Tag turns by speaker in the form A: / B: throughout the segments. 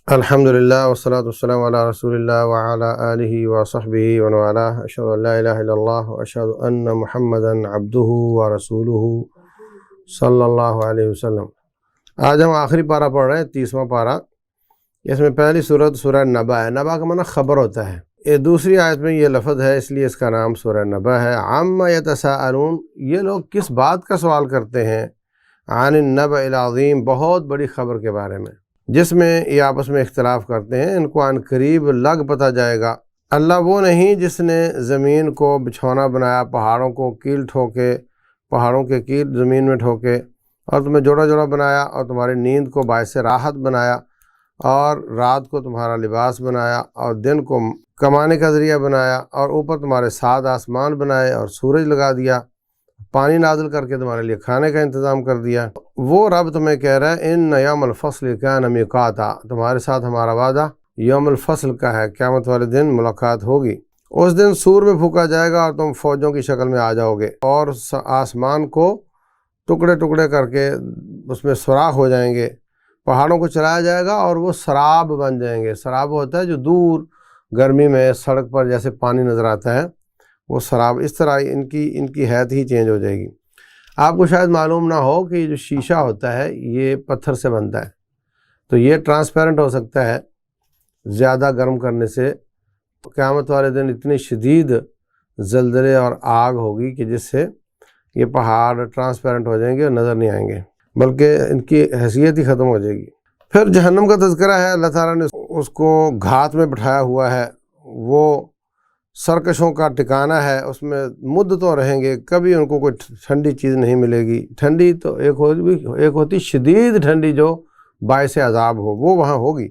A: الحمدللہ والصلاۃ والسلام علی رسول اللہ وعلی آلہ وصحبہ ومن والاه اشہد ان لا الہ الا اللہ واشہد ان محمدا عبدہ ورسولہ صلی اللہ علیہ وسلم۔ آج ہم آخری پارہ پڑھ رہے ہیں، 30واں پارہ۔ اس میں پہلی سورت سورہ نبا ہے۔ نبا کا معنی خبر ہوتا ہے۔ یہ دوسری آیت میں یہ لفظ ہے، اس لیے اس کا نام سورہ نبا ہے۔ عما یتساءلون، یہ لوگ کس بات کا سوال کرتے ہیں؟ عن النبأ العظیم، بہت بڑی خبر کے بارے میں، جس میں یہ آپس میں اختلاف کرتے ہیں۔ ان کو عن قریب لگ پتہ جائے گا۔ اللہ وہ نہیں جس نے زمین کو بچھونا بنایا، پہاڑوں کو کیل ٹھوکے، پہاڑوں کے کیل زمین میں ٹھوکے، اور تمہیں جوڑا جوڑا بنایا، اور تمہاری نیند کو باعث راحت بنایا، اور رات کو تمہارا لباس بنایا، اور دن کو کمانے کا ذریعہ بنایا، اور اوپر تمہارے 7 آسمان بنائے، اور سورج لگا دیا، پانی نازل کر کے تمہارے لیے کھانے کا انتظام کر دیا۔ وہ رب تمہیں کہہ رہا ہے ان یوم الفصل کان میقاتا، تمہارے ساتھ ہمارا وعدہ یوم الفصل کا ہے، قیامت والے دن ملاقات ہوگی۔ اس دن سور میں پھونکا جائے گا، اور تم فوجوں کی شکل میں آ جاؤ گے، اور آسمان کو ٹکڑے ٹکڑے کر کے اس میں سوراخ ہو جائیں گے، پہاڑوں کو چلایا جائے گا، اور وہ سراب بن جائیں گے۔ سراب ہوتا ہے جو دور گرمی میں سڑک پر جیسے پانی نظر آتا ہے، وہ سراب۔ اس طرح ان کی حیت ہی چینج ہو جائے گی۔ آپ کو شاید معلوم نہ ہو کہ یہ جو شیشہ ہوتا ہے یہ پتھر سے بنتا ہے، تو یہ ٹرانسپیرنٹ ہو سکتا ہے زیادہ گرم کرنے سے۔ قیامت والے دن اتنی شدید زلزلے اور آگ ہوگی کہ جس سے یہ پہاڑ ٹرانسپیرنٹ ہو جائیں گے اور نظر نہیں آئیں گے، بلکہ ان کی حیثیت ہی ختم ہو جائے گی۔ پھر جہنم کا تذکرہ ہے۔ اللہ تعالیٰ نے اس کو گھات میں بٹھایا ہوا ہے، وہ سرکشوں کا ٹھکانہ ہے، اس میں مدتوں رہیں گے، کبھی ان کو کوئی ٹھنڈی چیز نہیں ملے گی۔ ٹھنڈی تو ایک ہوتی شدید ٹھنڈی جو باعث عذاب ہو، وہ وہاں ہوگی،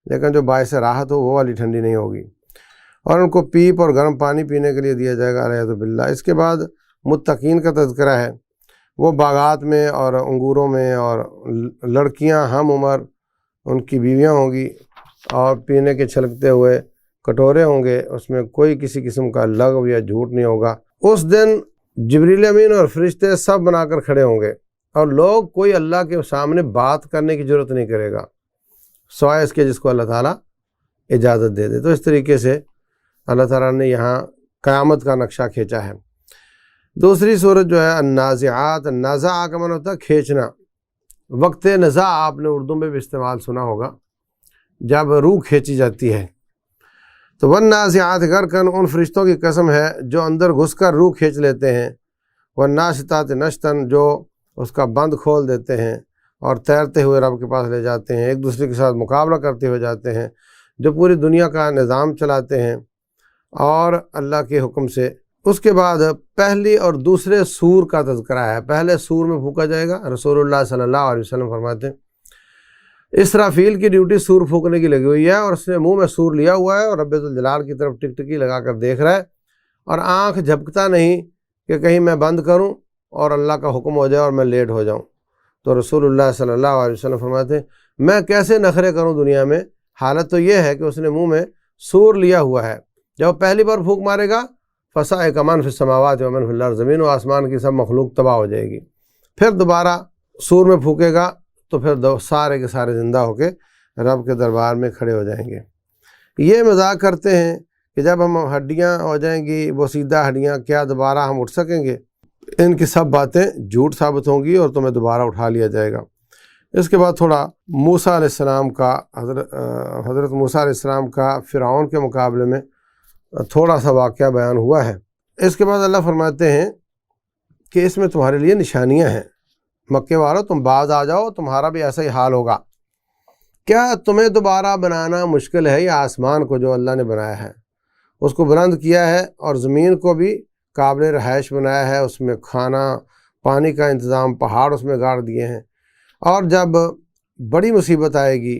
A: لیکن جو باعث راحت ہو وہ والی ٹھنڈی نہیں ہوگی۔ اور ان کو پیپ اور گرم پانی پینے کے لیے دیا جائے گا، الیاذ باللہ۔ اس کے بعد متقین کا تذکرہ ہے۔ وہ باغات میں اور انگوروں میں، اور لڑکیاں ہم عمر ان کی بیویاں ہوں گی، اور پینے کے چھلکتے ہوئے کٹورے ہوں گے، اس میں کوئی کسی قسم کا لغو یا جھوٹ نہیں ہوگا۔ اس دن جبریل امین اور فرشتے سب بنا کر کھڑے ہوں گے، اور لوگ کوئی اللہ کے سامنے بات کرنے کی ضرورت نہیں کرے گا سوائے اس کے جس کو اللہ تعالیٰ اجازت دے دے۔ تو اس طریقے سے اللہ تعالیٰ نے یہاں قیامت کا نقشہ کھینچا ہے۔ دوسری صورت جو ہے النازعات، نازع کا معنی ہوتا ہے کھینچنا۔ وقت نزاع آپ نے اردو میں بھی استعمال سنا ہوگا، جب روح کھینچی جاتی ہے۔ تو والنازعات غرقاً، ان فرشتوں کی قسم ہے جو اندر گھس کر روح کھینچ لیتے ہیں۔ والناشطات نشطاً، جو اس کا بند کھول دیتے ہیں اور تیرتے ہوئے رب کے پاس لے جاتے ہیں، ایک دوسرے کے ساتھ مقابلہ کرتے ہوئے جاتے ہیں، جو پوری دنیا کا نظام چلاتے ہیں اور اللہ کے حکم سے۔ اس کے بعد پہلی اور دوسرے سور کا تذکرہ ہے۔ پہلے سور میں پھونکا جائے گا، رسول اللہ صلی اللہ علیہ وسلم فرماتے ہیں اسرافیل کی ڈیوٹی سور پھونکنے کی لگی ہوئی ہے، اور اس نے منہ میں سور لیا ہوا ہے، اور رب ذوالجلال کی طرف ٹکٹکی لگا کر دیکھ رہا ہے، اور آنکھ جھپکتا نہیں کہ کہیں میں بند کروں اور اللہ کا حکم ہو جائے اور میں لیٹ ہو جاؤں۔ تو رسول اللہ صلی اللہ علیہ وسلم فرماتے ہیں میں کیسے نخرے کروں دنیا میں؟ حالت تو یہ ہے کہ اس نے منہ میں سور لیا ہوا ہے۔ جب پہلی بار پھونک مارے گا فصائق من فی السماوات و من فی الارض، زمین و آسمان کی سب مخلوق تباہ ہو جائے گی۔ پھر دوبارہ سور میں پھونکے گا تو پھر سارے کے سارے زندہ ہو کے رب کے دربار میں کھڑے ہو جائیں گے۔ یہ مذاق کرتے ہیں کہ جب ہم ہڈیاں ہو جائیں گی وہ سیدھا ہڈیاں، کیا دوبارہ ہم اٹھ سکیں گے؟ ان کی سب باتیں جھوٹ ثابت ہوں گی اور تمہیں دوبارہ اٹھا لیا جائے گا۔ اس کے بعد تھوڑا موسیٰ علیہ السلام کا، حضرت موسیٰ علیہ السلام کا فرعون کے مقابلے میں تھوڑا سا واقعہ بیان ہوا ہے۔ اس کے بعد اللہ فرماتے ہیں کہ اس میں تمہارے لیے نشانیاں ہیں، مکے والو تم باز آ جاؤ، تمہارا بھی ایسا ہی حال ہوگا۔ کیا تمہیں دوبارہ بنانا مشکل ہے؟ یا آسمان کو جو اللہ نے بنایا ہے، اس کو بلند کیا ہے، اور زمین کو بھی قابل رہائش بنایا ہے، اس میں کھانا پانی کا انتظام، پہاڑ اس میں گاڑ دیے ہیں، اور جب بڑی مصیبت آئے گی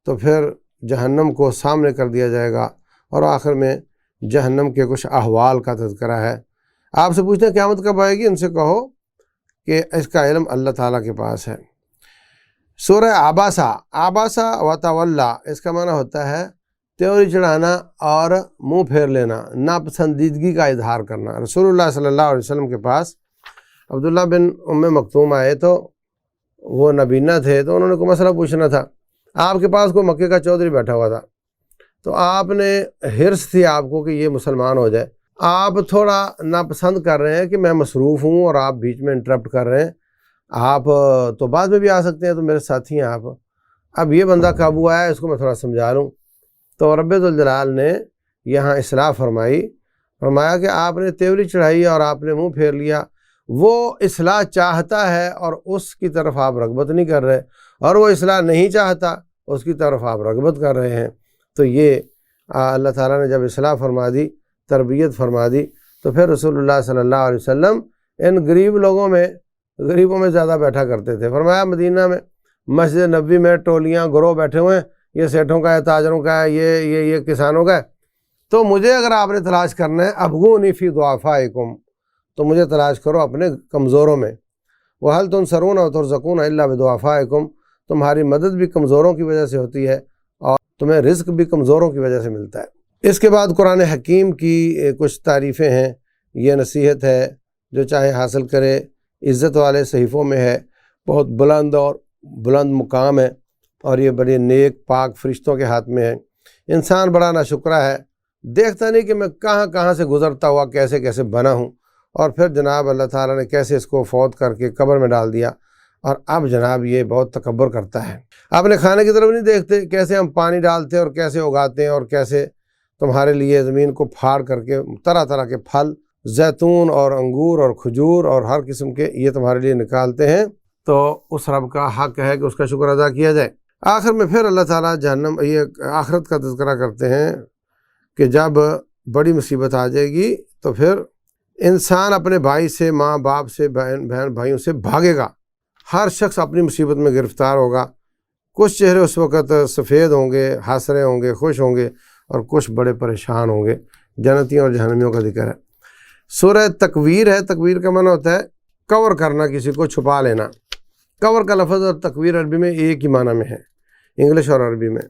A: تو پھر جہنم کو سامنے کر دیا جائے گا، اور آخر میں جہنم کے کچھ احوال کا تذکرہ ہے۔ آپ سے پوچھتے ہیں قیامت کب آئے گی؟ ان سے کہو کہ اس کا علم اللہ تعالیٰ کے پاس ہے۔ سورہ عباسہ، عباسہ وتولیٰ، اس کا معنی ہوتا ہے تیوری چڑھانا اور منہ پھیر لینا، ناپسندیدگی کا اظہار کرنا۔ رسول اللہ صلی اللہ علیہ وسلم کے پاس عبداللہ بن ام مکتوم آئے، تو وہ نبینہ تھے، تو انہوں نے کوئی مسئلہ پوچھنا تھا۔ آپ کے پاس کوئی مکے کا چودھری بیٹھا ہوا تھا، تو آپ نے حرص تھی آپ کو کہ یہ مسلمان ہو جائے، آپ تھوڑا ناپسند کر رہے ہیں کہ میں مصروف ہوں اور آپ بیچ میں انٹرپٹ کر رہے ہیں، آپ تو بعد میں بھی آ سکتے ہیں، تو میرے ساتھی ہیں آپ، اب یہ بندہ قابو آیا، اس کو میں تھوڑا سمجھا لوں۔ تو رب ذوالجلال نے یہاں اصلاح فرمایا کہ آپ نے تیوری چڑھائی اور آپ نے منہ پھیر لیا، وہ اصلاح چاہتا ہے اور اس کی طرف آپ رغبت نہیں کر رہے، اور وہ اصلاح نہیں چاہتا اس کی طرف آپ رغبت کر رہے ہیں۔ تو یہ اللہ تعالیٰ نے جب اصلاح فرما دی، تربیت فرما دی، تو پھر رسول اللہ صلی اللہ علیہ وسلم ان غریبوں میں زیادہ بیٹھا کرتے تھے۔ فرمایا مدینہ میں مسجد نبوی میں ٹولیاں گروہ بیٹھے ہوئے ہیں، یہ سیٹھوں کا ہے، تاجروں کا ہے، یہ کسانوں کا ہے، تو مجھے اگر آپ نے تلاش کرنا ہے ابغونی فی ضعفائکم، تو مجھے تلاش کرو اپنے کمزوروں میں، وَهَلْ تُنْصَرُونَ وَتُرْزَقُونَ إِلَّا بِضُعَفَائِكُمْ، تمہاری مدد بھی کمزوروں کی وجہ سے ہوتی ہے اور تمہیں رزق بھی کمزوروں کی وجہ سے ملتا ہے۔ اس کے بعد قرآن حکیم کی کچھ تعریفیں ہیں، یہ نصیحت ہے، جو چاہے حاصل کرے، عزت والے صحیفوں میں ہے، بہت بلند مقام ہے، اور یہ بڑے نیک پاک فرشتوں کے ہاتھ میں ہے۔ انسان بڑا ناشکرا ہے، دیکھتا نہیں کہ میں کہاں سے گزرتا ہوا کیسے بنا ہوں، اور پھر جناب اللہ تعالیٰ نے کیسے اس کو فوت کر کے قبر میں ڈال دیا، اور اب جناب یہ بہت تکبر کرتا ہے۔ اپنے کھانے کی طرف نہیں دیکھتے، کیسے ہم پانی ڈالتے ہیں اور کیسے اگاتے ہیں، اور کیسے تمہارے لیے زمین کو پھاڑ کر کے طرح طرح کے پھل، زیتون اور انگور اور کھجور اور ہر قسم کے یہ تمہارے لیے نکالتے ہیں، تو اس رب کا حق ہے کہ اس کا شکر ادا کیا جائے۔ آخر میں پھر اللہ تعالیٰ یہ آخرت کا تذکرہ کرتے ہیں کہ جب بڑی مصیبت آ جائے گی تو پھر انسان اپنے بھائی سے، ماں باپ سے، بہن بھائیوں سے بھاگے گا، ہر شخص اپنی مصیبت میں گرفتار ہوگا۔ کچھ چہرے اس وقت سفید ہوں گے، ہنس رہے ہوں گے، خوش ہوں گے، اور کچھ بڑے پریشان ہوں گے۔ جنتیوں اور جہنمیوں کا ذکر ہے۔ سورہ تکویر ہے، تکویر کا معنی ہوتا ہے کور کرنا، کسی کو چھپا لینا۔ کور کا لفظ اور تکویر عربی میں ایک ہی معنی میں ہے، انگلش اور عربی میں۔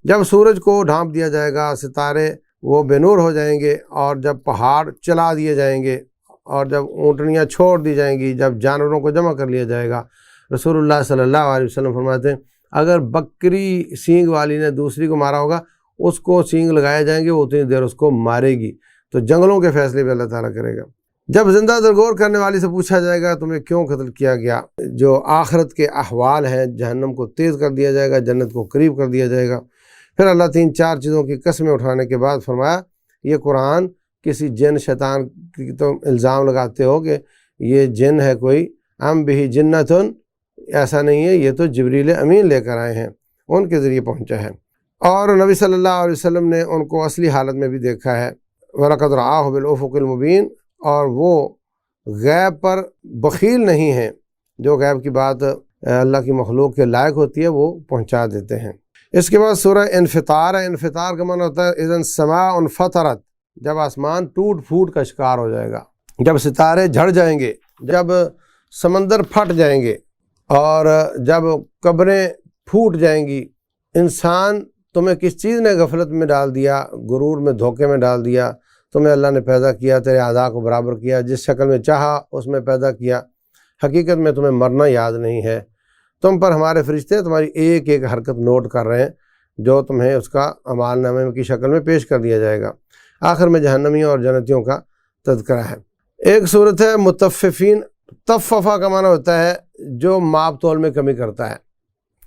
A: جب سورج کو ڈھانپ دیا جائے گا، ستارے وہ بے نور ہو جائیں گے، اور جب پہاڑ چلا دیے جائیں گے، اور جب اونٹنیاں چھوڑ دی جائیں گی، جب جانوروں کو جمع کر لیا جائے گا، رسول اللہ صلی اللہ علیہ وسلم فرماتے ہیں اگر بکری سینگ والی نے دوسری کو مارا ہوگا، اس کو سینگ لگائے جائیں گے، وہ اتنی دیر اس کو مارے گی۔ تو جنگلوں کے فیصلے بھی اللہ تعالیٰ کرے گا۔ جب زندہ درگور کرنے والی سے پوچھا جائے گا تمہیں کیوں قتل کیا گیا، جو آخرت کے احوال ہیں، جہنم کو تیز کر دیا جائے گا، جنت کو قریب کر دیا جائے گا۔ پھر اللہ 3-4 چیزوں کی قسمیں اٹھانے کے بعد فرمایا یہ قرآن کسی جن شیطان کی تو الزام لگاتے ہو کہ یہ جن ہے کوئی، ام بہ جنتن، ایسا نہیں ہے، یہ تو جبریل امین لے کر آئے ہیں، ان کے ذریعے پہنچا ہے۔ اور نبی صلی اللہ علیہ وسلم نے ان کو اصلی حالت میں بھی دیکھا ہے، وَلَقَدْ رَآهُ بِالْأُفُقِ الْمُبِينِ، اور وہ غیب پر بخیل نہیں ہیں، جو غیب کی بات اللہ کی مخلوق کے لائق ہوتی ہے وہ پہنچا دیتے ہیں۔ اس کے بعد سورہ انفطار ہے۔ انفطار کا معنی ہوتا ہے اذا السماء انفطرت، جب آسمان ٹوٹ پھوٹ کا شکار ہو جائے گا، جب ستارے جھڑ جائیں گے، جب سمندر پھٹ جائیں گے، اور جب قبریں پھوٹ جائیں گی۔ انسان تمہیں کس چیز نے غفلت میں ڈال دیا، غرور میں، دھوکے میں ڈال دیا؟ تمہیں اللہ نے پیدا کیا، تیرے اعضاء کو برابر کیا، جس شکل میں چاہا اس میں پیدا کیا، حقیقت میں تمہیں مرنا یاد نہیں ہے۔ تم پر ہمارے فرشتے تمہاری ایک ایک حرکت نوٹ کر رہے ہیں، جو تمہیں اس کا اعمال نامے کی شکل میں پیش کر دیا جائے گا۔ آخر میں جہنمیوں اور جنتیوں کا تذکرہ ہے۔ ایک صورت ہے متففین، تففہ کا معنی ہوتا ہے جو ماپ تول میں کمی کرتا ہے،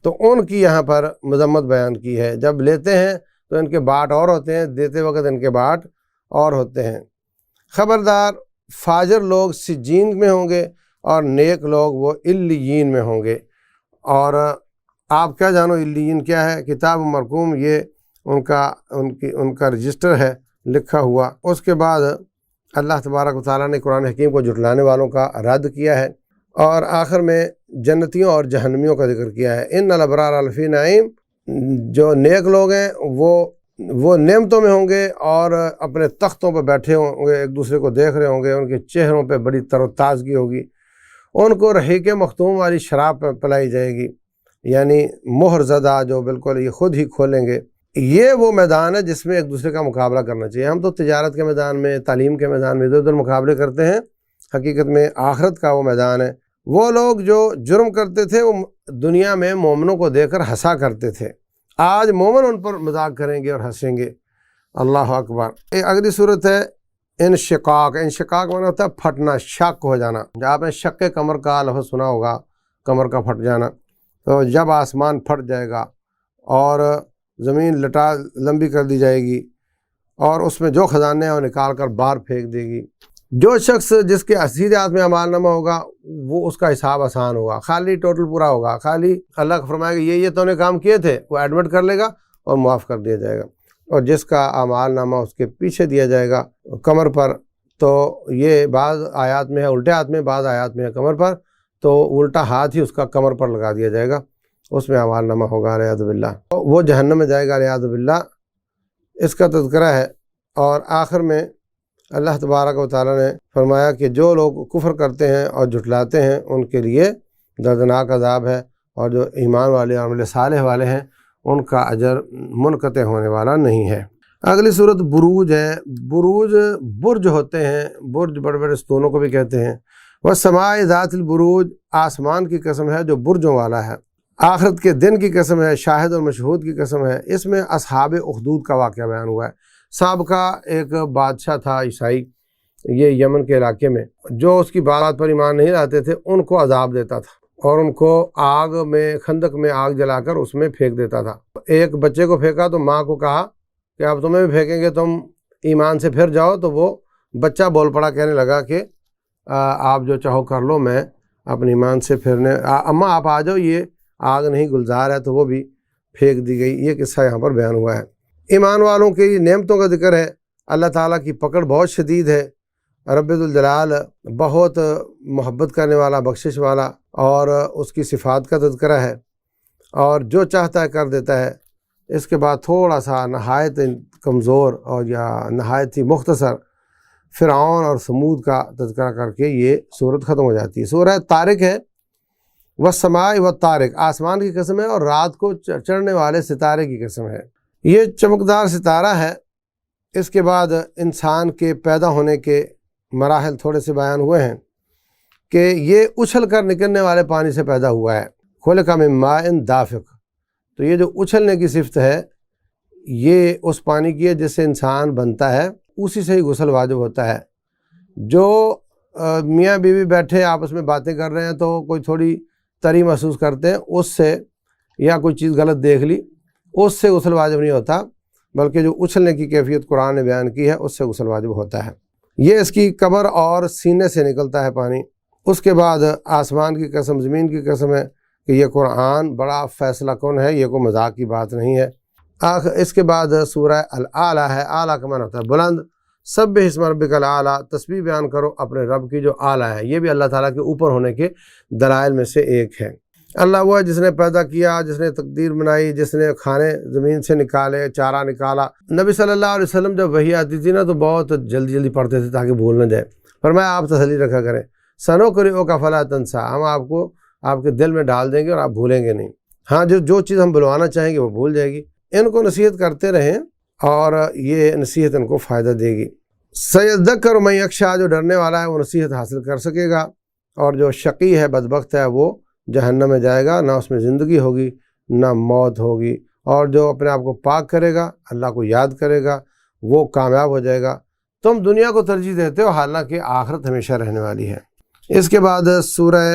A: تو ان کی یہاں پر مذمت بیان کی ہے۔ جب لیتے ہیں تو ان کے باٹ اور ہوتے ہیں، دیتے وقت ان کے باٹ اور ہوتے ہیں۔ خبردار، فاجر لوگ سجین میں ہوں گے اور نیک لوگ وہ علیین میں ہوں گے۔ اور آپ کیا جانو علیین کیا ہے؟ کتاب مرقوم، یہ ان کا رجسٹر ہے لکھا ہوا۔ اس کے بعد اللہ تبارک و تعالیٰ نے قرآن حکیم کو جھٹلانے والوں کا رد کیا ہے، اور آخر میں جنتیوں اور جہنمیوں کا ذکر کیا ہے۔ ان الابرار لفی نعیم، جو نیک لوگ ہیں وہ نعمتوں میں ہوں گے، اور اپنے تختوں پہ بیٹھے ہوں گے، ایک دوسرے کو دیکھ رہے ہوں گے، ان کے چہروں پہ بڑی تر و تازگی ہوگی۔ ان کو رحیق مختوم والی شراب پلائی جائے گی، یعنی مہر زدہ، جو بالکل یہ خود ہی کھولیں گے۔ یہ وہ میدان ہے جس میں ایک دوسرے کا مقابلہ کرنا چاہیے۔ ہم تو تجارت کے میدان میں، تعلیم کے میدان میں ادھر ادھر مقابلے کرتے ہیں، حقیقت میں آخرت کا وہ میدان ہے، وہ لوگ جو جرم کرتے تھے وہ دنیا میں مومنوں کو دیکھ کر ہنسا کرتے تھے، آج مومن ان پر مذاق کریں گے اور ہنسیں گے۔ اللہ اکبر۔ اگلی صورت ہے انشقاق۔ انشقاق مانا ہوتا ہے پھٹنا، شق ہو جانا۔ جب آپ نے شق کمر کا لفظ سنا ہوگا، کمر کا پھٹ جانا، تو جب آسمان پھٹ جائے گا اور زمین لمبی کر دی جائے گی اور اس میں جو خزانے ہیں وہ نکال کر باہر پھینک دے گی۔ جو شخص جس کے سیدھے ہاتھ میں اعمال نامہ ہوگا وہ اس کا حساب آسان ہوگا، خالی ٹوٹل پورا ہوگا، خالی اللہ کا فرمائے گا یہ تو نے کام کیے تھے، وہ ایڈمٹ کر لے گا اور معاف کر دیا جائے گا۔ اور جس کا اعمال نامہ اس کے پیچھے دیا جائے گا کمر پر، تو یہ بعض آیات میں ہے الٹے ہاتھ میں، بعض آیات میں ہے کمر پر، تو الٹا ہاتھ ہی اس کا کمر پر لگا دیا جائے گا، اس میں اعمال نامہ ہوگا، الیاذ باللہ، وہ جہنم میں جائے گا، الیاذ باللہ۔ اس کا تذکرہ ہے۔ اور آخر میں اللہ تبارک و تعالیٰ نے فرمایا کہ جو لوگ کفر کرتے ہیں اور جھٹلاتے ہیں ان کے لیے دردناک عذاب ہے، اور جو ایمان والے اور عمل صالح والے ہیں ان کا اجر منقطع ہونے والا نہیں ہے۔ اگلی صورت بروج ہے۔ بروج برج ہوتے ہیں، برج بڑے بڑے ستونوں کو بھی کہتے ہیں۔ والسماء ذات البروج، آسمان کی قسم ہے جو برجوں والا ہے، آخرت کے دن کی قسم ہے، شاہد اور مشہود کی قسم ہے۔ اس میں اصحاب اخدود کا واقعہ بیان ہوا ہے۔ سابقہ ایک بادشاہ تھا عیسائی، یہ یمن کے علاقے میں، جو اس کی بات پر ایمان نہیں لاتے تھے ان کو عذاب دیتا تھا اور ان کو آگ میں، خندق میں آگ جلا کر اس میں پھینک دیتا تھا۔ ایک بچے کو پھینکا تو ماں کو کہا کہ اب تمہیں بھی پھینکیں گے، تم ایمان سے پھر جاؤ، تو وہ بچہ بول پڑا، کہنے لگا کہ آپ جو چاہو کر لو، میں اپنے ایمان سے پھرنے، اماں آپ آ جاؤ، یہ آگ نہیں گلزار ہے، تو وہ بھی پھینک دی گئی۔ یہ قصہ یہاں پر بیان ہوا ہے۔ ایمان والوں کی نعمتوں کا ذکر ہے۔ اللہ تعالیٰ کی پکڑ بہت شدید ہے، رب الجلال بہت محبت کرنے والا، بخشش والا، اور اس کی صفات کا تذکرہ ہے، اور جو چاہتا ہے کر دیتا ہے۔ اس کے بعد تھوڑا سا نہایت کمزور اور یا نہایت ہی مختصر فرعون اور ثمود کا تذکرہ کر کے یہ صورت ختم ہو جاتی ہے۔ سورہ طارق ہے۔ والسماء والطارق، آسمان کی قسم ہے اور رات کو چڑھنے والے ستارے کی قسم ہے۔ یہ چمکدار ستارہ ہے۔ اس کے بعد انسان کے پیدا ہونے کے مراحل تھوڑے سے بیان ہوئے ہیں کہ یہ اچھل کر نکلنے والے پانی سے پیدا ہوا ہے، خلق من ماء دافق۔ تو یہ جو اچھلنے کی صفت ہے یہ اس پانی کی ہے جس سے انسان بنتا ہے، اسی سے ہی غسل واجب ہوتا ہے۔ جو میاں بیوی بیٹھے آپس میں باتیں کر رہے ہیں تو کوئی تھوڑی تری محسوس کرتے ہیں، اس سے، یا کوئی چیز غلط دیکھ لی، اس سے غسل واجب نہیں ہوتا، بلکہ جو اچھلنے کی کیفیت قرآن نے بیان کی ہے اس سے غسل واجب ہوتا ہے۔ یہ اس کی کمر اور سینے سے نکلتا ہے پانی۔ اس کے بعد آسمان کی قسم، زمین کی قسم ہے کہ یہ قرآن بڑا فیصلہ کن ہے، یہ کوئی مذاق کی بات نہیں ہے۔ اس کے بعد سورہ الاعلیٰ ہے۔ اعلیٰ کا معنی ہوتا ہے بلند۔ سبح اسم ربک الاعلیٰ، تسبیح بیان کرو اپنے رب کی جو اعلیٰ ہے۔ یہ بھی اللہ تعالیٰ کے اوپر ہونے کے دلائل میں سے ایک ہے۔ اللہ وہ ہے جس نے پیدا کیا، جس نے تقدیر بنائی، جس نے کھانے زمین سے نکالے، چارہ نکالا۔ نبی صلی اللہ علیہ وسلم جب وحی آتی تھی نا تو بہت جلدی جلدی پڑھتے تھے تاکہ بھول نہ جائے۔ فرمایا آپ تسلی رکھا کریں، سنقرئک فلا تنسیٰ، ہم آپ کو آپ کے دل میں ڈال دیں گے اور آپ بھولیں گے نہیں۔ ہاں، جو چیز ہم بلوانا چاہیں گے وہ بھول جائے گی۔ ان کو نصیحت کرتے رہیں اور یہ نصیحت ان کو فائدہ دے گی۔ سیذکر من یخشیٰ، جو ڈرنے والا ہے وہ نصیحت حاصل کر سکے گا، اور جو شقی ہے، بدبخت ہے، وہ جہنم میں جائے گا، نہ اس میں زندگی ہوگی نہ موت ہوگی۔ اور جو اپنے آپ کو پاک کرے گا، اللہ کو یاد کرے گا، وہ کامیاب ہو جائے گا۔ تم دنیا کو ترجیح دیتے ہو حالانکہ آخرت ہمیشہ رہنے والی ہے۔ اس کے بعد سورہ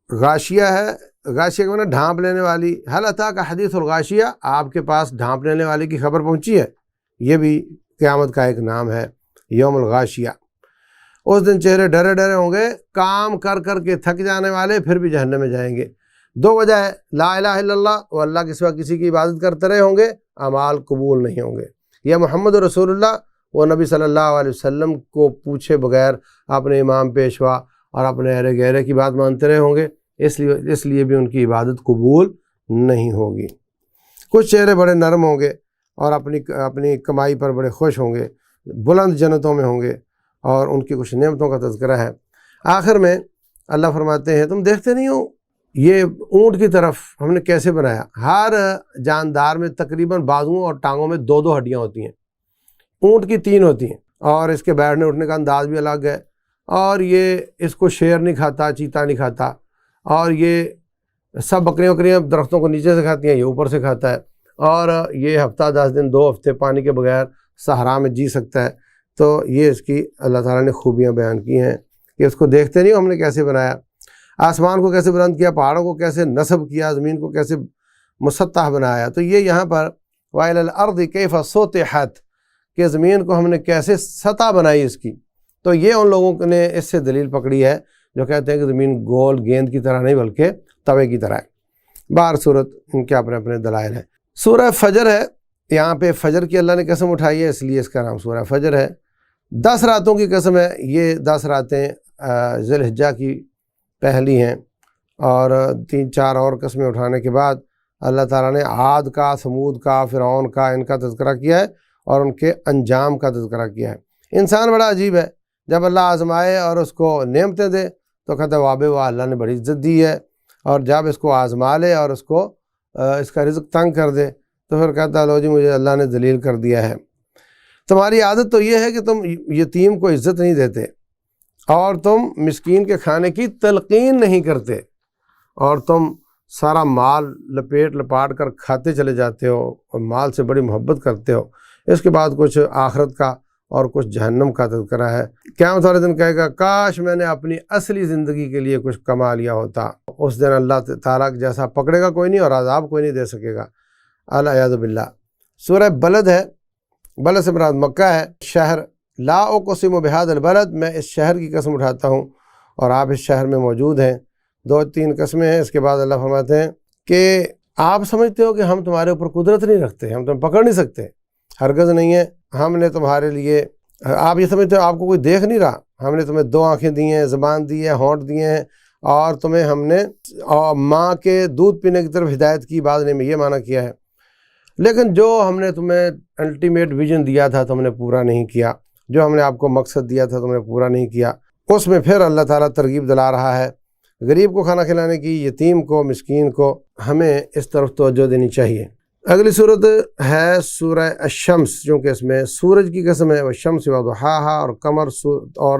A: غاشیہ ہے۔ غاشیہ کا معنی ڈھانپ لینے والی۔ حل اتاک حدیث الغاشیہ، آپ کے پاس ڈھانپ لینے والی کی خبر پہنچی ہے، یہ بھی قیامت کا ایک نام ہے، یوم الغاشیہ۔ اس دن چہرے ڈرے ڈرے ہوں گے، کام کر کر کے تھک جانے والے پھر بھی جہنم میں جائیں گے۔ دو وجہ ہے، لا الہ الا اللہ، وہ اللہ کے سوا کسی کی عبادت کرتے رہے ہوں گے، اعمال قبول نہیں ہوں گے، یا محمد رسول اللہ، وہ نبی صلی اللہ علیہ وسلم کو پوچھے بغیر اپنے امام پیشوا اور اپنے اہل گہرے کی بات مانتے رہے ہوں گے، اس لیے بھی ان کی عبادت قبول نہیں ہوگی۔ کچھ چہرے بڑے نرم ہوں گے اور اپنی کمائی پر بڑے خوش ہوں گے، بلند جنتوں میں ہوں گے، اور ان کی کچھ نعمتوں کا تذکرہ ہے۔ آخر میں اللہ فرماتے ہیں تم دیکھتے نہیں ہو یہ اونٹ کی طرف ہم نے کیسے بنایا؟ ہر جاندار میں تقریباً بازوؤں اور ٹانگوں میں 2 ہڈیاں ہوتی ہیں، اونٹ کی 3 ہوتی ہیں، اور اس کے بیٹھنے اٹھنے کا انداز بھی الگ ہے، اور یہ اس کو شیر نہیں کھاتا، چیتا نہیں کھاتا، اور یہ سب بکریاں درختوں کو نیچے سے کھاتی ہیں، یہ اوپر سے کھاتا ہے، اور یہ ہفتہ 10 دن 2 ہفتے پانی کے بغیر صحرا میں جی سکتا ہے۔ تو یہ اس کی اللہ تعالیٰ نے خوبیاں بیان کی ہیں کہ اس کو دیکھتے نہیں ہم نے کیسے بنایا، آسمان کو کیسے بلند کیا، پہاڑوں کو کیسے نصب کیا، زمین کو کیسے مسطح بنایا۔ تو یہ یہاں پر وَإِلَى الْأَرْضِ كَيْفَ سُطِحَتْ کہ زمین کو ہم نے کیسے سطح بنائی اس کی۔ تو یہ ان لوگوں نے اس سے دلیل پکڑی ہے جو کہتے ہیں کہ زمین گول گیند کی طرح نہیں بلکہ توے کی طرح ہے۔ باہر صورت ان کے اپنے اپنے دلائل ہیں۔ سورہ فجر ہے، یہاں پہ فجر کی اللہ نے قسم اٹھائی ہے، اس لیے اس کا نام سورہ فجر ہے۔ 10 راتوں کی قسم ہے، یہ 10 راتیں ذی الحجہ کی پہلی ہیں، اور 3-4 اور قسمیں اٹھانے کے بعد اللہ تعالیٰ نے عاد کا، ثمود کا، فرعون کا، ان کا تذکرہ کیا ہے اور ان کے انجام کا تذکرہ کیا ہے۔ انسان بڑا عجیب ہے، جب اللہ آزمائے اور اس کو نعمتیں دے تو کہتا ہے وابے واہ اللہ نے بڑی عزت دی ہے، اور جب اس کو آزما لے اور اس کو اس کا رزق تنگ کر دے تو پھر کہتا ہے لو جی مجھے اللہ نے ذلیل کر دیا ہے۔ تمہاری عادت تو یہ ہے کہ تم یتیم کو عزت نہیں دیتے، اور تم مسکین کے کھانے کی تلقین نہیں کرتے، اور تم سارا مال لپیٹ لپاٹ کر کھاتے چلے جاتے ہو اور مال سے بڑی محبت کرتے ہو۔ اس کے بعد کچھ آخرت کا اور کچھ جہنم کا تذکرہ ہے۔ قیامت والے دن کہے گا کاش میں نے اپنی اصلی زندگی کے لیے کچھ کما لیا ہوتا۔ اس دن اللہ تعالیٰ جیسا پکڑے گا کوئی نہیں اور عذاب کوئی نہیں دے سکے گا، الیاذ باللہ۔ سورہ بلد ہے، بلد سے مراد مکہ ہے، شہر۔ لا اقسم بہذا البلد، میں اس شہر کی قسم اٹھاتا ہوں اور آپ اس شہر میں موجود ہیں۔ 2-3 قسمیں ہیں۔ اس کے بعد اللہ فرماتے ہیں کہ آپ سمجھتے ہو کہ ہم تمہارے اوپر قدرت نہیں رکھتے، ہم تمہیں پکڑ نہیں سکتے، ہرگز نہیں ہے۔ ہم نے تمہارے لیے، آپ یہ سمجھتے ہو آپ کو کوئی دیکھ نہیں رہا، ہم نے تمہیں 2 آنکھیں دی ہیں، زبان دی ہے، ہونٹ دیے ہیں، اور تمہیں ہم نے ماں کے دودھ پینے کی طرف ہدایت کی، بعض نے میں یہ معنی کیا ہے۔ لیکن جو ہم نے تمہیں الٹیمیٹ ویژن دیا تھا تم نے پورا نہیں کیا، جو ہم نے آپ کو مقصد دیا تھا تم نے پورا نہیں کیا۔ اس میں پھر اللہ تعالیٰ ترغیب دلا رہا ہے غریب کو کھانا کھلانے کی، یتیم کو، مسکین کو، ہمیں اس طرف توجہ دینی چاہیے۔ اگلی صورت ہے سورہ الشمس، چونکہ اس میں سورج کی قسم ہے، والشمس وضحاها، اور قمر، اور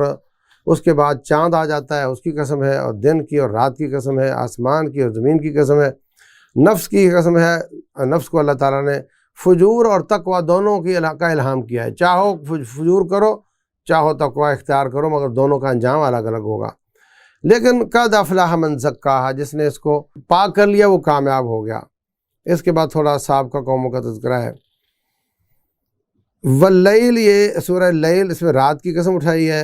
A: اس کے بعد چاند آ جاتا ہے اس کی قسم ہے، اور دن کی اور رات کی قسم ہے، آسمان کی اور زمین کی قسم ہے، نفس کی قسم ہے۔ نفس کو اللہ تعالیٰ نے فجور اور تقوی دونوں کا الہام کیا ہے، چاہو فجور کرو چاہو تقوی اختیار کرو، مگر دونوں کا انجام الگ الگ ہوگا۔ لیکن قد افلح من زکاہا، جس نے اس کو پاک کر لیا وہ کامیاب ہو گیا۔ اس کے بعد تھوڑا سابقہ قوموں کا تذکرہ ہے۔ واللیل، یہ سورہ لیل، اس میں رات کی قسم اٹھائی ہے۔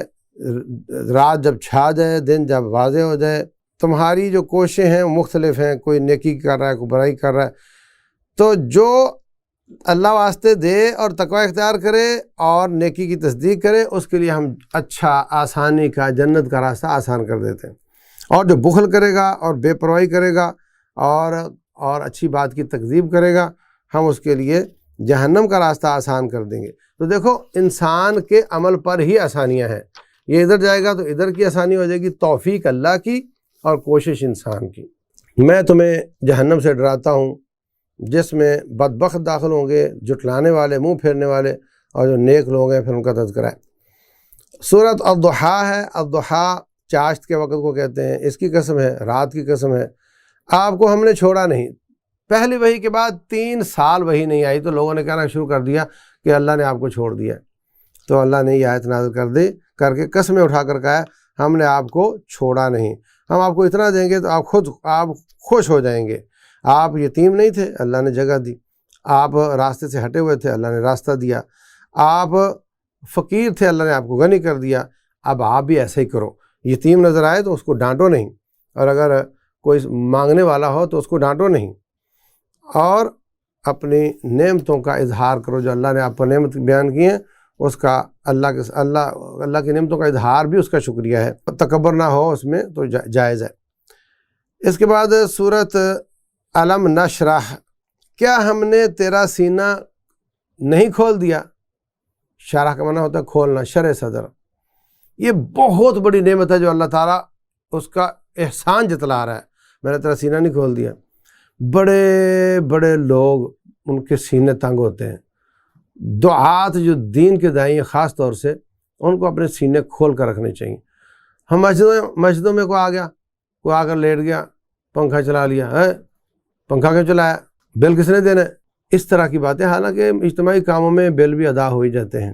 A: رات جب چھا جائے، دن جب واضح ہو جائے، تمہاری جو کوششیں ہیں مختلف ہیں، کوئی نیکی کر رہا ہے، کوئی برائی کر رہا ہے، تو جو اللہ واسطے دے اور تقوی اختیار کرے اور نیکی کی تصدیق کرے، اس کے لیے ہم اچھا، آسانی کا، جنت کا راستہ آسان کر دیتے ہیں، اور جو بخل کرے گا اور بے پرواہی کرے گا اور اچھی بات کی تکذیب کرے گا، ہم اس کے لیے جہنم کا راستہ آسان کر دیں گے۔ تو دیکھو انسان کے عمل پر ہی آسانیاں ہیں، یہ ادھر جائے گا تو ادھر کی آسانی ہو جائے گی، توفیق اللہ کی اور کوشش انسان کی۔ میں تمہیں جہنم سے ڈراتا ہوں جس میں بدبخت داخل ہوں گے، جھٹلانے والے، منہ پھیرنے والے، اور جو نیک لوگ ہیں پھر ان کا تذکرہ ہے۔ سورۃ الضحیٰ ہے، الضحیٰ چاشت کے وقت کو کہتے ہیں، اس کی قسم ہے، رات کی قسم ہے۔ آپ کو ہم نے چھوڑا نہیں، پہلی وحی کے بعد 3 سال وحی نہیں آئی تو لوگوں نے کہنا شروع کر دیا کہ اللہ نے آپ کو چھوڑ دیا، تو اللہ نے یہ آیت نازل کر کے قسمیں اٹھا کر کہا ہم نے آپ کو چھوڑا نہیں، ہم آپ کو اتنا دیں گے تو آپ خوش ہو جائیں گے۔ آپ یتیم نہیں تھے، اللہ نے جگہ دی، آپ راستے سے ہٹے ہوئے تھے، اللہ نے راستہ دیا، آپ فقیر تھے، اللہ نے آپ کو غنی کر دیا، اب آپ بھی ایسے ہی کرو۔ یتیم نظر آئے تو اس کو ڈانٹو نہیں، اور اگر کوئی مانگنے والا ہو تو اس کو ڈانٹو نہیں، اور اپنی نعمتوں کا اظہار کرو۔ جو اللہ نے آپ کو نعمت بیان کی ہیں اس کا اللہ کی نعمتوں کا اظہار بھی اس کا شکریہ ہے، تکبر نہ ہو اس میں تو جائز ہے۔ اس کے بعد سورۃ علم نشرح، کیا ہم نے تیرا سینہ نہیں کھول دیا؟ شرح کا معنی ہوتا ہے کھولنا، شرح صدر۔ یہ بہت بڑی نعمت ہے جو اللہ تعالیٰ اس کا احسان جتلا رہا ہے، میں نے تیرا سینہ نہیں کھول دیا۔ بڑے بڑے لوگ ان کے سینے تنگ ہوتے ہیں، دعات جو دین کے دائی ہیں خاص طور سے ان کو اپنے سینے کھول کر رکھنے چاہیے۔ ہم مسجدوں میں کوئی آ گیا، کوئی آ کر لیٹ گیا، پنکھا چلا لیا، ہے پنکھا کیوں چلایا، بل کس نے دینا، اس طرح کی باتیں، حالانکہ اجتماعی کاموں میں بل بھی ادا ہو ہی جاتے ہیں۔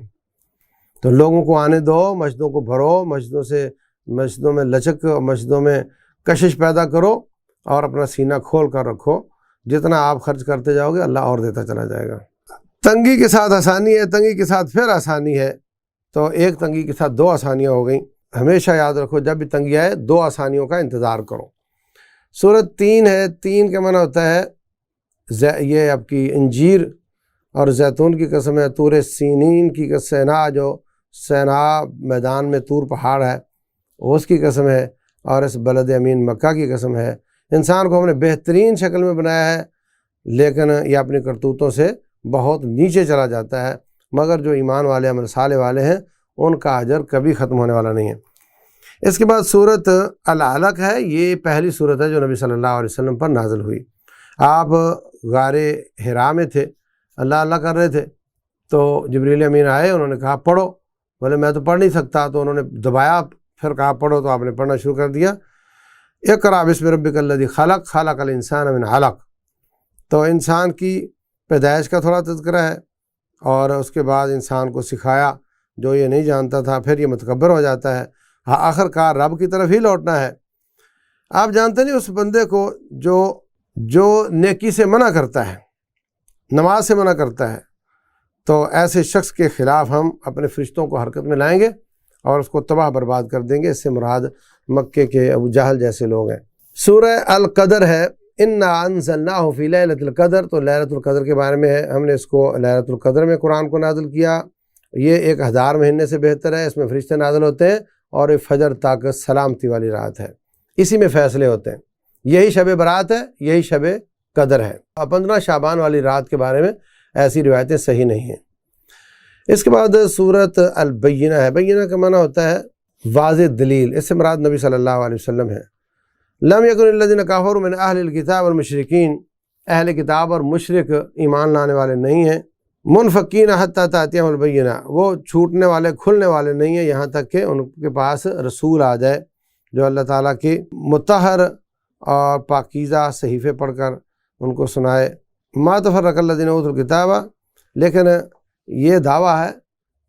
A: تو لوگوں کو آنے دو، مسجدوں کو بھرو، مسجدوں میں لچک، مسجدوں میں کشش پیدا کرو اور اپنا سینہ کھول کر رکھو، جتنا آپ خرچ کرتے جاؤ گے اللہ اور دیتا چلا جائے گا۔ تنگی کے ساتھ آسانی ہے، تنگی کے ساتھ پھر آسانی ہے، تو ایک تنگی کے ساتھ دو آسانیاں ہو گئیں۔ ہمیشہ یاد رکھو جب بھی تنگی آئے دو آسانیوں کا انتظار کرو۔ سورت 3 ہے، 3 کا معنی ہوتا ہے یہ آپ کی انجیر اور زیتون کی قسم ہے، طور سینین کی سینا، جو سینا میدان میں طور پہاڑ ہے اس کی قسم ہے، اور اس بلد امین مکہ کی قسم ہے۔ انسان کو ہم نے بہترین شکل میں بنایا ہے، لیکن یہ اپنی کرتوتوں سے بہت نیچے چلا جاتا ہے، مگر جو ایمان والے عمل صالح والے ہیں ان کا اجر کبھی ختم ہونے والا نہیں ہے۔ اس کے بعد سورت العلق ہے، یہ پہلی سورت ہے جو نبی صلی اللہ علیہ وسلم پر نازل ہوئی۔ آپ غار حرا میں تھے، اللہ کر رہے تھے، تو جبریل امین آئے، انہوں نے کہا پڑھو، بولے میں تو پڑھ نہیں سکتا، تو انہوں نے دبایا، پھر کہا پڑھو، تو آپ نے پڑھنا شروع کر دیا۔ اقرأ بسم ربک الذی خلق، خلق الانسان من علق۔ تو انسان کی پیدائش کا تھوڑا تذکرہ ہے، اور اس کے بعد انسان کو سکھایا جو یہ نہیں جانتا تھا، پھر یہ متکبر ہو جاتا ہے، آخر کار رب کی طرف ہی لوٹنا ہے۔ آپ جانتے نہیں اس بندے کو جو نیکی سے منع کرتا ہے، نماز سے منع کرتا ہے، تو ایسے شخص کے خلاف ہم اپنے فرشتوں کو حرکت میں لائیں گے اور اس کو تباہ برباد کر دیں گے۔ اس سے مراد مکے کے ابو جہل جیسے لوگ ہیں۔ سورہ القدر ہے، انا انزلناہ فی لیلۃ القدر، تو لیلۃ القدر کے بارے میں ہے، ہم نے اس کو لیلۃ القدر میں قرآن کو نازل کیا۔ یہ 1000 مہینے سے بہتر ہے، اس میں فرشتے نازل ہوتے ہیں، اور یہ فجر تک سلامتی والی رات ہے، اسی میں فیصلے ہوتے ہیں۔ یہی شب برات ہے، یہی شب قدر ہے۔ 15 شعبان والی رات کے بارے میں ایسی روایتیں صحیح نہیں ہیں۔ اس کے بعد سورت البینہ ہے، بینہ کا معنی ہوتا ہے واضح دلیل، اس سے مراد نبی صلی اللہ علیہ وسلم ہے۔ لم یکن الذین کفروا من اہل الکتاب والمشرکین، اہل کتاب اور مشرک ایمان لانے والے نہیں ہیں، منفکین حتی تأتیہم البینہ، وہ چھوٹنے والے کھلنے والے نہیں ہیں یہاں تک کہ ان کے پاس رسول آ جائے جو اللہ تعالیٰ کی مطہر اور پاکیزہ صحیفے پڑھ کر ان کو سنائے۔ ما تفرق الذین اوتوا الکتاب، لیکن یہ دعویٰ ہے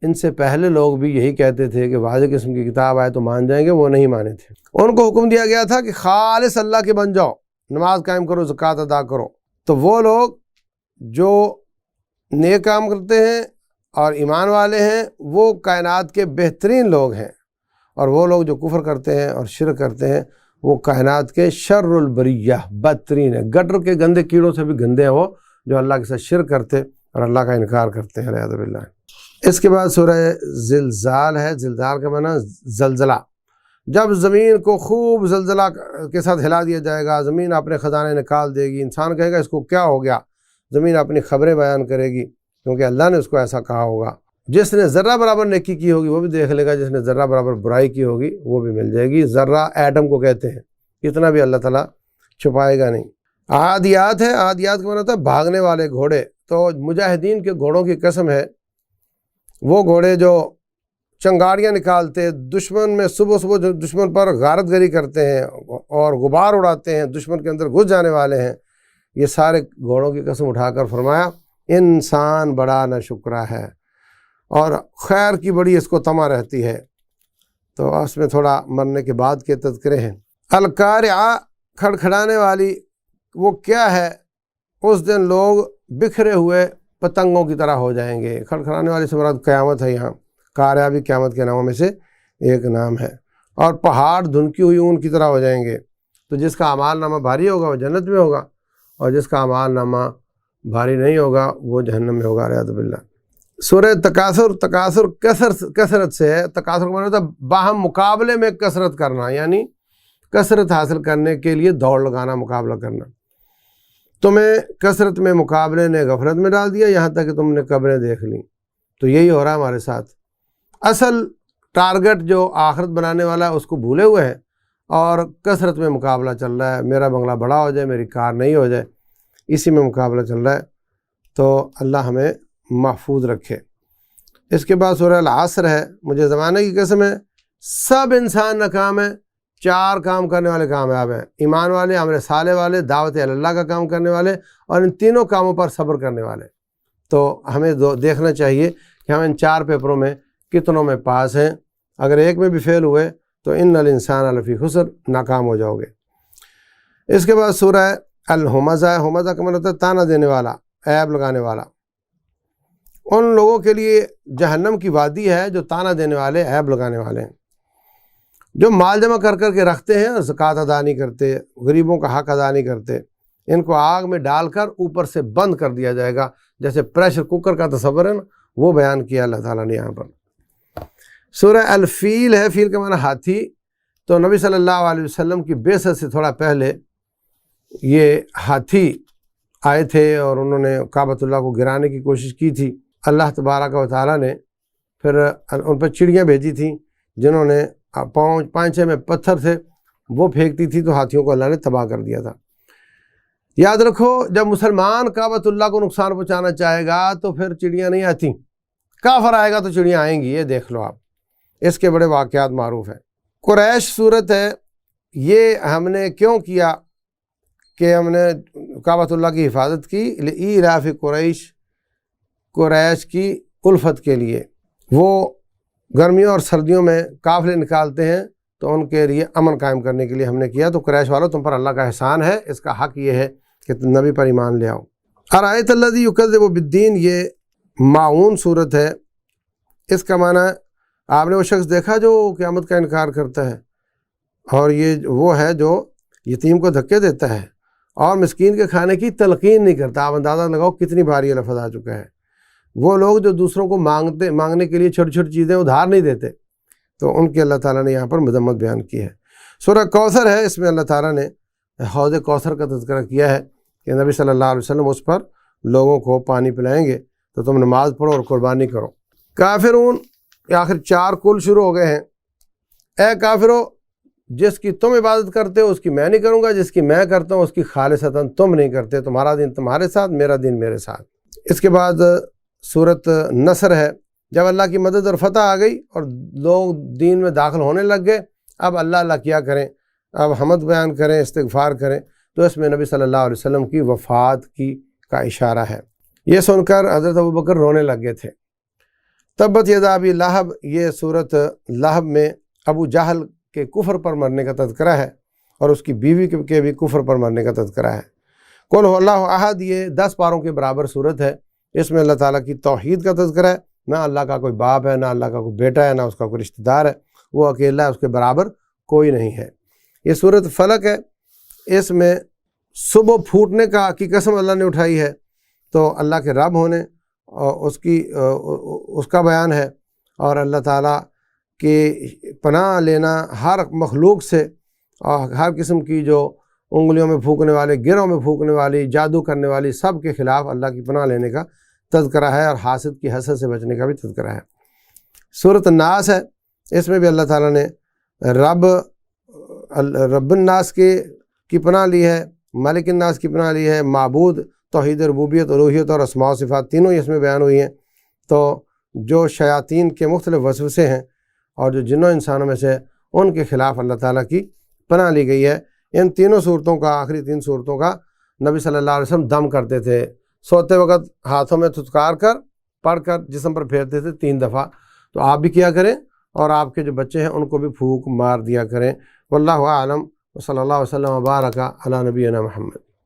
A: ان سے پہلے لوگ بھی یہی کہتے تھے کہ واضح قسم کی کتاب آئے تو مان جائیں گے، وہ نہیں مانے تھے۔ ان کو حکم دیا گیا تھا کہ خالص اللہ کے بن جاؤ، نماز قائم کرو، زکوٰۃ ادا کرو۔ تو وہ لوگ جو نیک کام کرتے ہیں اور ایمان والے ہیں وہ کائنات کے بہترین لوگ ہیں، اور وہ لوگ جو کفر کرتے ہیں اور شرک کرتے ہیں وہ کائنات کے شر البریہ، بدترین ہے، گٹر کے گندے کیڑوں سے بھی گندے ہیں وہ، جو اللہ کے ساتھ شرک کرتے اور اللہ کا انکار کرتے ہیں، والعیاذ باللہ۔ اس کے بعد سورہ زلزال ہے، زلزال کا معنی زلزلہ، جب زمین کو خوب زلزلہ کے ساتھ ہلا دیا جائے گا، زمین اپنے خزانے نکال دے گی، انسان کہے گا اس کو کیا ہو گیا، زمین اپنی خبریں بیان کرے گی، کیونکہ اللہ نے اس کو ایسا کہا ہوگا۔ جس نے ذرہ برابر نیکی کی ہوگی وہ بھی دیکھ لے گا، جس نے ذرہ برابر برائی کی ہوگی وہ بھی مل جائے گی۔ ذرہ ایٹم کو کہتے ہیں، اتنا بھی اللہ تعالیٰ چھپائے گا نہیں۔ عادیات ہے، عادیات کا معنی ہوتا ہے بھاگنے والے گھوڑے، تو مجاہدین کے گھوڑوں کی قسم ہے، وہ گھوڑے جو چنگاریاں نکالتے، دشمن میں صبح دشمن پر غارت گری کرتے ہیں اور غبار اڑاتے ہیں، دشمن کے اندر گھس جانے والے ہیں، یہ سارے گھوڑوں کی قسم اٹھا کر فرمایا انسان بڑا ناشکرا ہے اور خیر کی بڑی اس کو طمع رہتی ہے۔ تو اس میں تھوڑا مرنے کے بعد کے تذکرے ہیں۔ القارعہ، کھڑکھڑانے والی، وہ کیا ہے؟ اس دن لوگ بکھرے ہوئے پتنگوں کی طرح ہو جائیں گے۔ کھڑکھڑانے والی سے مراد قیامت ہے، یہاں قارعہ بھی قیامت کے ناموں میں سے ایک نام ہے۔ اور پہاڑ دھنکی ہوئی اون کی طرح ہو جائیں گے۔ تو جس کا اعمال نامہ بھاری ہوگا وہ جنت میں ہوگا، اور جس کا اعمال نامہ بھاری نہیں ہوگا وہ جہنم میں ہوگا، والعیاذ باللہ۔ سورہ تکاثر، تکاثر کثرت سے ہے، تکاثر کا مطلب ہے باہم مقابلے میں کثرت کرنا، یعنی کثرت حاصل کرنے کے لیے دوڑ لگانا، مقابلہ کرنا۔ تمہیں کثرت میں مقابلے نے غفلت میں ڈال دیا، یہاں تک کہ تم نے قبریں دیکھ لیں۔ تو یہی ہو رہا ہے ہمارے ساتھ، اصل ٹارگٹ جو آخرت بنانے والا ہے اس کو بھولے ہوئے ہیں، اور کثرت میں مقابلہ چل رہا ہے، میرا بنگلہ بڑا ہو جائے، میری کار نہیں ہو جائے، اسی میں مقابلہ چل رہا ہے۔ تو اللہ ہمیں محفوظ رکھے۔ اس کے بعد سورہ العصر ہے، مجھے زمانے کی قسم ہے، سب انسان ناکام ہیں، 4 کام کرنے والے کامیاب ہیں: ایمان والے، عمل صالح والے، دعوت اللہ کا کام کرنے والے، اور ان تینوں کاموں پر صبر کرنے والے۔ تو ہمیں دیکھنا چاہیے کہ ہم ان 4 پیپروں میں کتنوں میں پاس ہیں۔ اگر ایک میں بھی فیل ہوئے تو ان الانسان لفی خسر، ناکام ہو جاؤ گے۔ اس کے بعد سورہ الہمزہ، ہمزہ کا مطلب ہوتا ہے تانا دینے والا، عیب لگانے والا۔ ان لوگوں کے لیے جہنم کی وادی ہے جو تانا دینے والے، عیب لگانے والے ہیں، جو مال جمع کر کر کے رکھتے ہیں اور زکوٰۃ ادا نہیں کرتے، غریبوں کا حق ادا نہیں کرتے۔ ان کو آگ میں ڈال کر اوپر سے بند کر دیا جائے گا، جیسے پریشر کوکر کا تصور ہے نا، وہ بیان کیا اللہ تعالیٰ نے یہاں پر۔ سورہ الفیل ہے، فیل کا معنی ہاتھی۔ تو نبی صلی اللہ علیہ وسلم کی بعثت سے تھوڑا پہلے یہ ہاتھی آئے تھے اور انہوں نے کعبۃ اللہ کو گرانے کی کوشش کی تھی۔ اللہ تبارک و تعالیٰ نے پھر ان پر چڑیاں بھیجی تھیں، جنہوں نے 5-6 میں پتھر تھے، وہ پھینکتی تھی تو ہاتھیوں کو اللہ نے تباہ کر دیا تھا۔ یاد رکھو، جب مسلمان کعبۃ اللہ کو نقصان پہنچانا چاہے گا تو پھر چڑیاں نہیں آتی، کافر آئے گا تو چڑیاں آئیں گی۔ یہ دیکھ لو آپ، اس کے بڑے واقعات معروف ہیں۔ قریش صورت ہے، یہ ہم نے کیوں کیا کہ ہم نے کعبۃ اللہ کی حفاظت کی؟ لإیلاف قریش، قریش کی الفت کے لیے۔ وہ گرمیوں اور سردیوں میں قافلے نکالتے ہیں، تو ان کے لیے امن قائم کرنے کے لیے ہم نے کیا۔ تو قریش والوں، تم پر اللہ کا احسان ہے، اس کا حق یہ ہے کہ تم نبی پر ایمان لے آؤ۔ ارأیت الذی یکذب بالدین، یہ معون صورت ہے۔ اس کا معنی ہے آپ نے وہ شخص دیکھا جو قیامت کا انکار کرتا ہے، اور یہ وہ ہے جو یتیم کو دھکے دیتا ہے اور مسکین کے کھانے کی تلقین نہیں کرتا۔ آپ اندازہ لگاؤ کتنی بار یہ لفظ آ چکا ہے۔ وہ لوگ جو دوسروں کو مانگنے کے لیے چھوٹی چھوٹی چیزیں ادھار نہیں دیتے، تو ان کی اللہ تعالیٰ نے یہاں پر مذمت بیان کی ہے۔ سورہ کوثر ہے، اس میں اللہ تعالیٰ نے حوض کوثر کا تذکرہ کیا ہے کہ نبی صلی اللہ علیہ وسلم اس پر لوگوں کو پانی پلائیں گے، تو تم نماز پڑھو اور قربانی کرو۔ کافرون، آخر 4 کل شروع ہو گئے ہیں۔ اے کافرو، جس کی تم عبادت کرتے ہو اس کی میں نہیں کروں گا، جس کی میں کرتا ہوں اس کی خالصتاً تم نہیں کرتے، تمہارا دین تمہارے ساتھ، میرا دین میرے ساتھ۔ اس کے بعد سورۃ نصر ہے۔ جب اللہ کی مدد اور فتح آ گئی اور لوگ دین میں داخل ہونے لگ گئے، اب اللہ کیا کریں؟ اب حمد بیان کریں، استغفار کریں۔ تو اس میں نبی صلی اللہ علیہ وسلم کی وفات کا اشارہ ہے۔ یہ سن کر حضرت ابوبکر رونے لگ گئے تھے۔ تبت یدا ابی لہب، یہ صورت لہب میں ابو جہل کے کفر پر مرنے کا تذکرہ ہے، اور اس کی بیوی کے بھی کفر پر مرنے کا تذکرہ ہے۔ قل هو اللہ احد، یہ 10 پاروں کے برابر صورت ہے۔ اس میں اللہ تعالیٰ کی توحید کا تذکرہ ہے، نہ اللہ کا کوئی باپ ہے، نہ اللہ کا کوئی بیٹا ہے، نہ اس کا کوئی رشتہ دار ہے، وہ اکیلا ہے، اس کے برابر کوئی نہیں ہے۔ یہ صورت فلق ہے، اس میں صبح پھوٹنے کی قسم اللہ نے اٹھائی ہے، تو اللہ کے رب ہونے اور اس کا بیان ہے، اور اللہ تعالیٰ کی پناہ لینا ہر مخلوق سے، اور ہر قسم کی جو انگلیوں میں پھونکنے والے، گروں میں پھونکنے والی، جادو کرنے والی، سب کے خلاف اللہ کی پناہ لینے کا تذکرہ ہے، اور حاسد کی حسد سے بچنے کا بھی تذکرہ ہے۔ سورۃ الناس ہے، اس میں بھی اللہ تعالیٰ نے رب الناس کی پناہ لی ہے، مالک الناس کی پناہ لی ہے، معبود، توحید ربوبیت، الوہیت اور اسماء و صفات تینوں اس میں بیان ہوئی ہیں۔ تو جو شیاطین کے مختلف وسوسے ہیں اور جو جنوں انسانوں میں سے، ان کے خلاف اللہ تعالیٰ کی پناہ لی گئی ہے۔ ان تینوں صورتوں کا، آخری 3 صورتوں کا نبی صلی اللہ علیہ وسلم دم کرتے تھے، سوتے وقت ہاتھوں میں تھتکار کر پڑھ کر جسم پر پھیرتے تھے 3 دفعہ۔ تو آپ بھی کیا کریں، اور آپ کے جو بچے ہیں ان کو بھی پھونک مار دیا کریں۔ واللہ اعلم، وصلی اللہ وسلم وبارک علی نبینا محمد۔